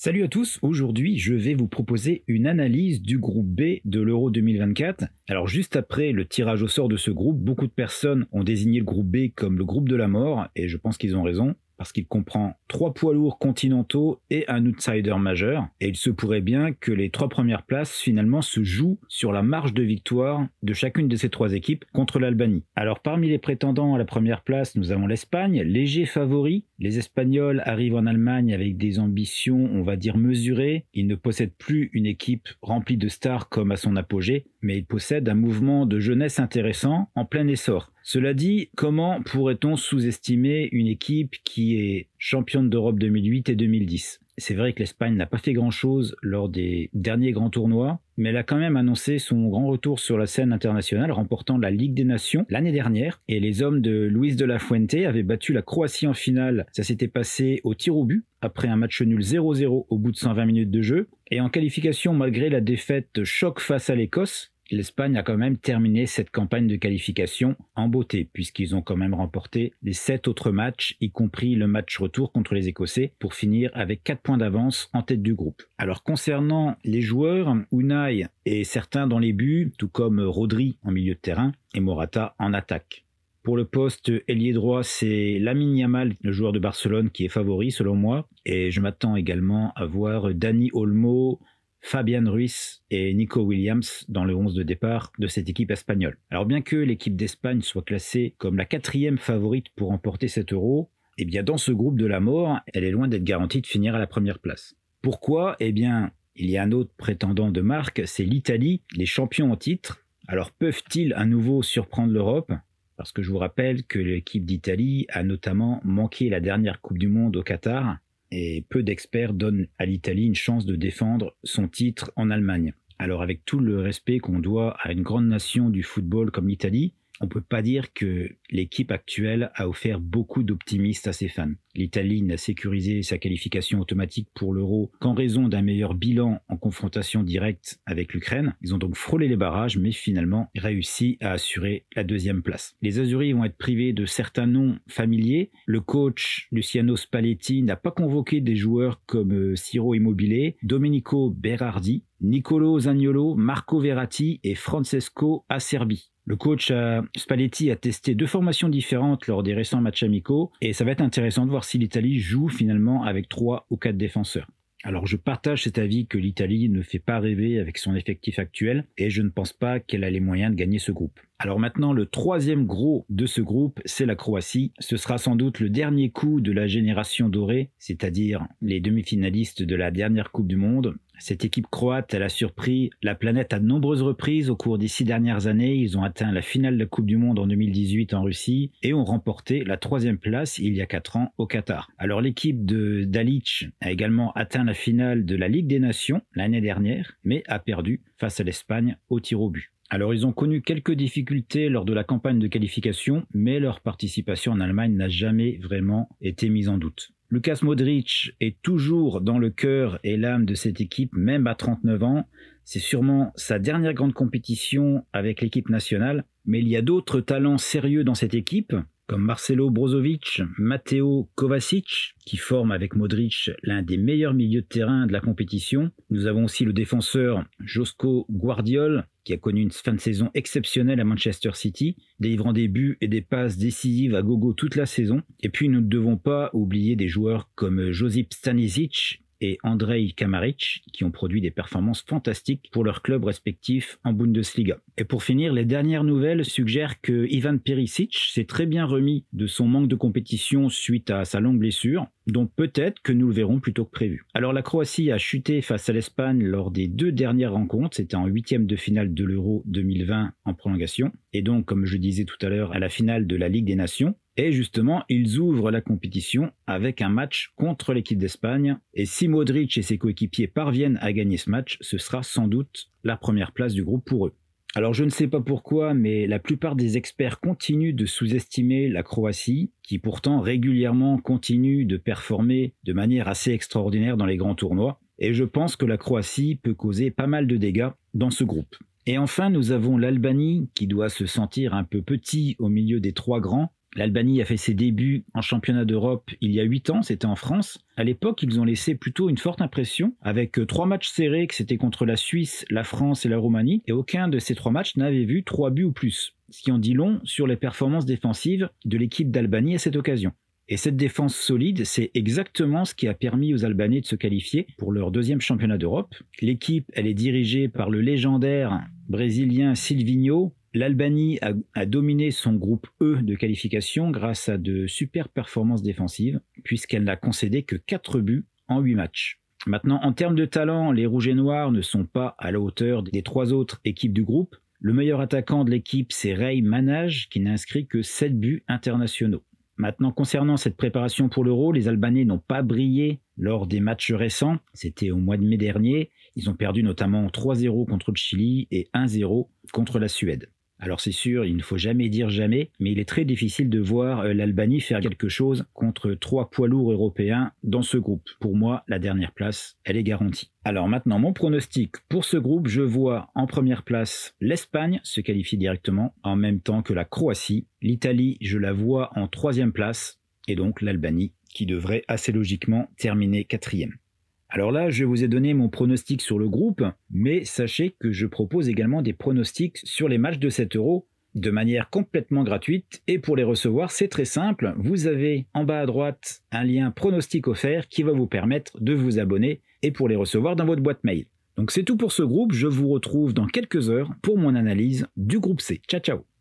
Salut à tous, aujourd'hui je vais vous proposer une analyse du groupe B de l'Euro 2024. Alors juste après le tirage au sort de ce groupe, beaucoup de personnes ont désigné le groupe B comme le groupe de la mort, et je pense qu'ils ont raison, parce qu'il comprend 3 poids lourds continentaux et un outsider majeur, et il se pourrait bien que les 3 premières places finalement se jouent sur la marge de victoire de chacune de ces 3 équipes contre l'Albanie. Alors parmi les prétendants à la première place, nous avons l'Espagne, léger favori. Les Espagnols arrivent en Allemagne avec des ambitions, on va dire, mesurées. Ils ne possèdent plus une équipe remplie de stars comme à son apogée, mais ils possèdent un mouvement de jeunesse intéressant en plein essor. Cela dit, comment pourrait-on sous-estimer une équipe qui est championne d'Europe 2008 et 2010 ? C'est vrai que l'Espagne n'a pas fait grand-chose lors des derniers grands tournois, mais elle a quand même annoncé son grand retour sur la scène internationale, remportant la Ligue des Nations l'année dernière. Et les hommes de Luis de la Fuente avaient battu la Croatie en finale. Ça s'était passé au tir au but, après un match nul 0-0 au bout de 120 minutes de jeu. Et en qualification, malgré la défaite choc face à l'Écosse, l'Espagne a quand même terminé cette campagne de qualification en beauté, puisqu'ils ont quand même remporté les 7 autres matchs, y compris le match retour contre les Écossais, pour finir avec 4 points d'avance en tête du groupe. Alors concernant les joueurs, Unai est certain dans les buts, tout comme Rodri en milieu de terrain et Morata en attaque. Pour le poste ailier droit, c'est Lamine Yamal, le joueur de Barcelone, qui est favori selon moi, et je m'attends également à voir Dani Olmo, Fabian Ruiz et Nico Williams dans le 11 de départ de cette équipe espagnole. Alors bien que l'équipe d'Espagne soit classée comme la 4e favorite pour remporter cet Euro, eh bien dans ce groupe de la mort, elle est loin d'être garantie de finir à la première place. Pourquoi ? Eh bien, il y a un autre prétendant de marque, c'est l'Italie, les champions en titre. Alors peuvent-ils à nouveau surprendre l'Europe ? Parce que je vous rappelle que l'équipe d'Italie a notamment manqué la dernière Coupe du Monde au Qatar, et peu d'experts donnent à l'Italie une chance de défendre son titre en Allemagne. Alors avec tout le respect qu'on doit à une grande nation du football comme l'Italie, on ne peut pas dire que l'équipe actuelle a offert beaucoup d'optimisme à ses fans. L'Italie n'a sécurisé sa qualification automatique pour l'Euro qu'en raison d'un meilleur bilan en confrontation directe avec l'Ukraine. Ils ont donc frôlé les barrages, mais finalement réussi à assurer la 2e place. Les Azuris vont être privés de certains noms familiers. Le coach Luciano Spalletti n'a pas convoqué des joueurs comme Ciro Immobile, Domenico Berardi, Nicolo Zaniolo, Marco Verratti et Francesco Acerbi. Le coach Spalletti a testé 2 formations différentes lors des récents matchs amicaux, et ça va être intéressant de voir si l'Italie joue finalement avec 3 ou 4 défenseurs. Alors je partage cet avis que l'Italie ne fait pas rêver avec son effectif actuel, et je ne pense pas qu'elle a les moyens de gagner ce groupe. Alors maintenant, le 3e gros de ce groupe, c'est la Croatie. Ce sera sans doute le dernier coup de la génération dorée, c'est-à-dire les demi-finalistes de la dernière Coupe du Monde. Cette équipe croate, elle a surpris la planète à de nombreuses reprises au cours des 6 dernières années. Ils ont atteint la finale de la Coupe du Monde en 2018 en Russie et ont remporté la 3e place il y a 4 ans au Qatar. Alors l'équipe de Dalic a également atteint la finale de la Ligue des Nations l'année dernière, mais a perdu face à l'Espagne au tir au but. Alors ils ont connu quelques difficultés lors de la campagne de qualification, mais leur participation en Allemagne n'a jamais vraiment été mise en doute. Lukas Modric est toujours dans le cœur et l'âme de cette équipe, même à 39 ans. C'est sûrement sa dernière grande compétition avec l'équipe nationale, mais il y a d'autres talents sérieux dans cette équipe, comme Marcelo Brozovic, Mateo Kovacic, qui forment avec Modric l'un des meilleurs milieux de terrain de la compétition. Nous avons aussi le défenseur Josko Gvardiol, qui a connu une fin de saison exceptionnelle à Manchester City, délivrant des buts et des passes décisives à gogo toute la saison. Et puis nous ne devons pas oublier des joueurs comme Josip Stanisic et Andrej Kramaric, qui ont produit des performances fantastiques pour leurs clubs respectifs en Bundesliga. Et pour finir, les dernières nouvelles suggèrent que Ivan Perisic s'est très bien remis de son manque de compétition suite à sa longue blessure, donc peut-être que nous le verrons plus tôt que prévu. Alors la Croatie a chuté face à l'Espagne lors des 2 dernières rencontres, c'était en 8e de finale de l'Euro 2020 en prolongation, et donc comme je disais tout à l'heure, à la finale de la Ligue des Nations. Et justement, ils ouvrent la compétition avec un match contre l'équipe d'Espagne. Et si Modric et ses coéquipiers parviennent à gagner ce match, ce sera sans doute la première place du groupe pour eux. Alors je ne sais pas pourquoi, mais la plupart des experts continuent de sous-estimer la Croatie, qui pourtant régulièrement continue de performer de manière assez extraordinaire dans les grands tournois. Et je pense que la Croatie peut causer pas mal de dégâts dans ce groupe. Et enfin, nous avons l'Albanie qui doit se sentir un peu petit au milieu des 3 grands, L'Albanie a fait ses débuts en championnat d'Europe il y a 8 ans, c'était en France. À l'époque, ils ont laissé plutôt une forte impression, avec 3 matchs serrés, que c'était contre la Suisse, la France et la Roumanie, et aucun de ces 3 matchs n'avait vu 3 buts ou plus, ce qui en dit long sur les performances défensives de l'équipe d'Albanie à cette occasion. Et cette défense solide, c'est exactement ce qui a permis aux Albanais de se qualifier pour leur 2e championnat d'Europe. L'équipe, elle est dirigée par le légendaire brésilien Silvinho. L'Albanie a dominé son groupe E de qualification grâce à de super performances défensives, puisqu'elle n'a concédé que 4 buts en 8 matchs. Maintenant, en termes de talent, les Rouges et Noirs ne sont pas à la hauteur des 3 autres équipes du groupe. Le meilleur attaquant de l'équipe, c'est Ray Manaj, qui n'a inscrit que 7 buts internationaux. Maintenant, concernant cette préparation pour l'Euro, les Albanais n'ont pas brillé lors des matchs récents. C'était au mois de mai dernier. Ils ont perdu notamment 3-0 contre le Chili et 1-0 contre la Suède. Alors c'est sûr, il ne faut jamais dire jamais, mais il est très difficile de voir l'Albanie faire quelque chose contre 3 poids lourds européens dans ce groupe. Pour moi, la dernière place, elle est garantie. Alors maintenant, mon pronostic pour ce groupe, je vois en première place l'Espagne se qualifier directement, en même temps que la Croatie. L'Italie, je la vois en 3e place, et donc l'Albanie, qui devrait assez logiquement terminer 4e. Alors là, je vous ai donné mon pronostic sur le groupe, mais sachez que je propose également des pronostics sur les matchs de cet Euro de manière complètement gratuite. Et pour les recevoir, c'est très simple. Vous avez en bas à droite un lien pronostic offert qui va vous permettre de vous abonner et pour les recevoir dans votre boîte mail. Donc c'est tout pour ce groupe. Je vous retrouve dans quelques heures pour mon analyse du groupe C. Ciao, ciao!